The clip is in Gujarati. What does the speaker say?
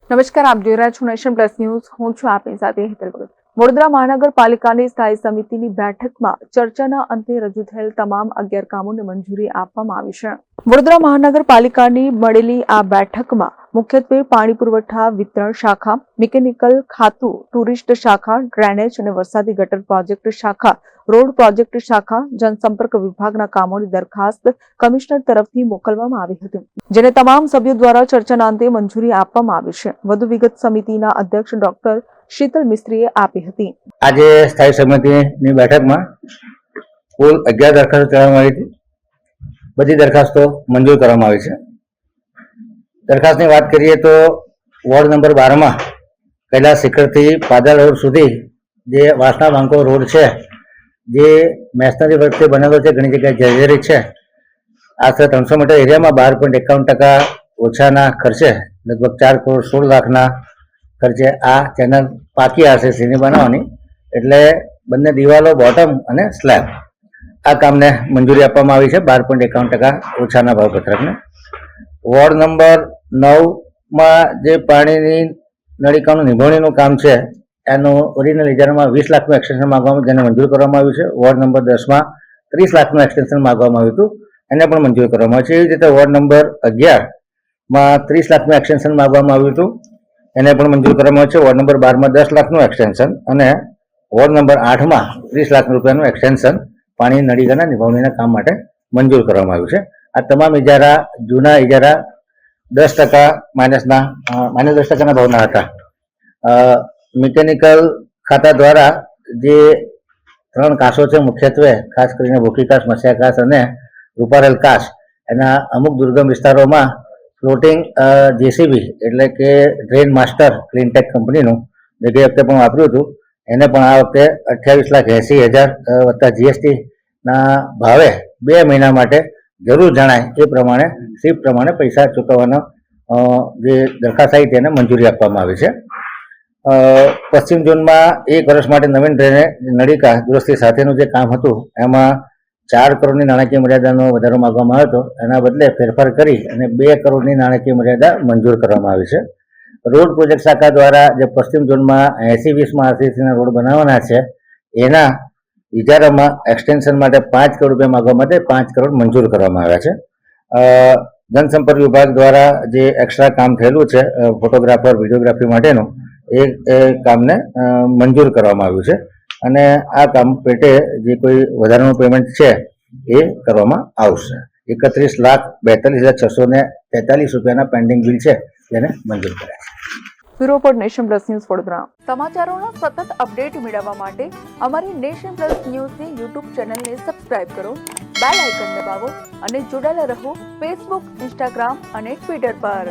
નમસ્કાર, આપ જોઈ રહ્યા છો નેશન પ્લસ ન્યૂઝ. હું છું આપની સાથે હેતલ ભગત. વડોદરા મહાનગરપાલિકાની સ્થાયી સમિતિની બેઠકમાં ચર્ચાના અંતે રજૂ થયેલ તમામ 11 કામોને મંજૂરી આપવામાં આવી છે. વડોદરા મહાનગરપાલિકાની મળેલી આ બેઠકમાં મુખ્યત્વે પાણી પુરવઠા વિતરણ શાખા, મિકેનિકલ ખાતું, ટુરિસ્ટ શાખા, ડ્રેનેજ અને વરસાદી ગટર પ્રોજેક્ટ શાખા, રોડ પ્રોજેક્ટ શાખા, જનસંપર્ક વિભાગના કામોની દરખાસ્ત કમિશનર તરફથી મોકલવામાં આવી હતી, જેને તમામ સભ્યો દ્વારા ચર્ચાના અંતે મંજૂરી આપવામાં આવી છે. વધુ વિગત સમિતિના અધ્યક્ષ ડોક્ટર શીતલ મિસ્ત્રીએ આપી હતી. આજે સ્થાયી સમિતિની બેઠકમાં કુલ 11 દરખાસ્તો ચલાવવામાં આવી હતી. બધી દરખાસ્તો મંજૂર કરવામાં આવી છે. દરખાસ્તની વાત કરીએ તો વોર્ડ નંબર 12માં કૈલાસ શિખરથી પાદરા રોડ સુધી જે વાસણા વાંકો રોડ છે, જે મેશનરી વર્કથી બનેલો છે, ઘણી જગ્યાએ જર્જરિત છે. આશરે 300 મીટર એરિયામાં 12.51% ઓછાના ખર્ચે લગભગ 4,16,00,000ના ખર્ચે આ ચેનલ પાકી આરસીસીની બનાવવાની, એટલે બંને દિવાલો, બોટમ અને સ્લેબ, આ કામને મંજૂરી આપવામાં આવી છે 12.51% ઓછાના ભાવપત્રકને. વોર્ડ નંબર 9માં જે પાણીની નળિકાનું નિભાવણીનું કામ છે એનું ઓરિજિનલ ઇજારામાં 20 લાખનું એક્સટેન્શન માંગવામાં, જેને મંજૂર કરવામાં આવ્યું છે. વોર્ડ નંબર 10માં 30 લાખનું એક્સટેન્શન માંગવામાં આવ્યું હતું, એને પણ મંજૂર કરવામાં આવ્યું છે. એવી રીતે વોર્ડ નંબર 11માં 30 લાખનું એક્સટેન્શન માંગવામાં આવ્યું હતું, એને પણ મંજૂર કરવામાં આવ્યું છે. વોર્ડ નંબર 12માં 10 લાખનું એક્સટેન્શન અને વોર્ડ નંબર 8માં 30 લાખ રૂપિયાનું એક્સટેન્શન પાણી નળિકાના નિભાવણીના કામ માટે મંજૂર કરવામાં આવ્યું છે. આ તમામ ઇજારા જૂના ઇજારા -10%ના ભાવના હતા. મિકેનિકલ ખાતા દ્વારા જે 3 કાસો છે, મુખ્યત્વે ખાસ કરીને ભૂખી કાસ, મસ્યા કાસ અને રૂપારેલ કાસ, એના અમુક દુર્ગમ વિસ્તારોમાં ફ્લોટિંગ જેસીબી એટલે કે ડ્રેન માસ્ટર ક્લીનટેક કંપનીનું જે ગઈ વખતે પણ વાપર્યું હતું, એને પણ આ વખતે 28,80,000 વત્તા જીએસટીના ભાવે 2 મહિના માટે જરૂર જણાય એ પ્રમાણે શિફ્ટ પ્રમાણે પૈસા ચૂકવવાનો જે દરખાસ્ત આવી તેને મંજૂરી આપવામાં આવી છે. પશ્ચિમ ઝોનમાં 1 વર્ષ માટે નવીન ડ્રેનેજ નળિકા દુરસ્તી સાથેનું જે કામ હતું એમાં 4 કરોડની નાણાકીય મર્યાદાનો વધારો માંગવામાં આવ્યો હતો. એના બદલે ફેરફાર કરી અને 2 કરોડની નાણાકીય મર્યાદા મંજૂર કરવામાં આવી છે. રોડ પ્રોજેક્ટ શાખા દ્વારા જે પશ્ચિમ ઝોનમાં 80-20માં આરસીસીના રોડ બનાવવાના છે એના ઇજારામાં એક્સટેન્શન માટે 5 કરોડ રૂપિયા માંગવા માટે 5 કરોડ મંજૂર કરવામાં આવ્યા છે. જનસંપર્ક વિભાગ દ્વારા જે એક્સ્ટ્રા કામ થયેલું છે ફોટોગ્રાફર, વિડીયોગ્રાફી માટેનું, એ કામને મંજૂર કરવામાં આવ્યું છે અને આ કામ પેટે જે કોઈ વધારાનું પેમેન્ટ છે એ કરવામાં આવશે. 31,42,643 રૂપિયાના પેન્ડિંગ બિલ છે તેને મંજૂર કર્યા છે. Bureau report, nation plus news, Vadodara. સમાચારોના સતત અપડેટ મેળવવા માટે અમારી નેશન પ્લસ ન્યૂઝની યુટ્યુબ ચેનલને સબસ્ક્રાઇબ કરો, બેલ આઇકન દબાવો અને જોડાયેલા રહો ફેસબુક, ઇન્સ્ટાગ્રામ અને ટ્વિટર પર.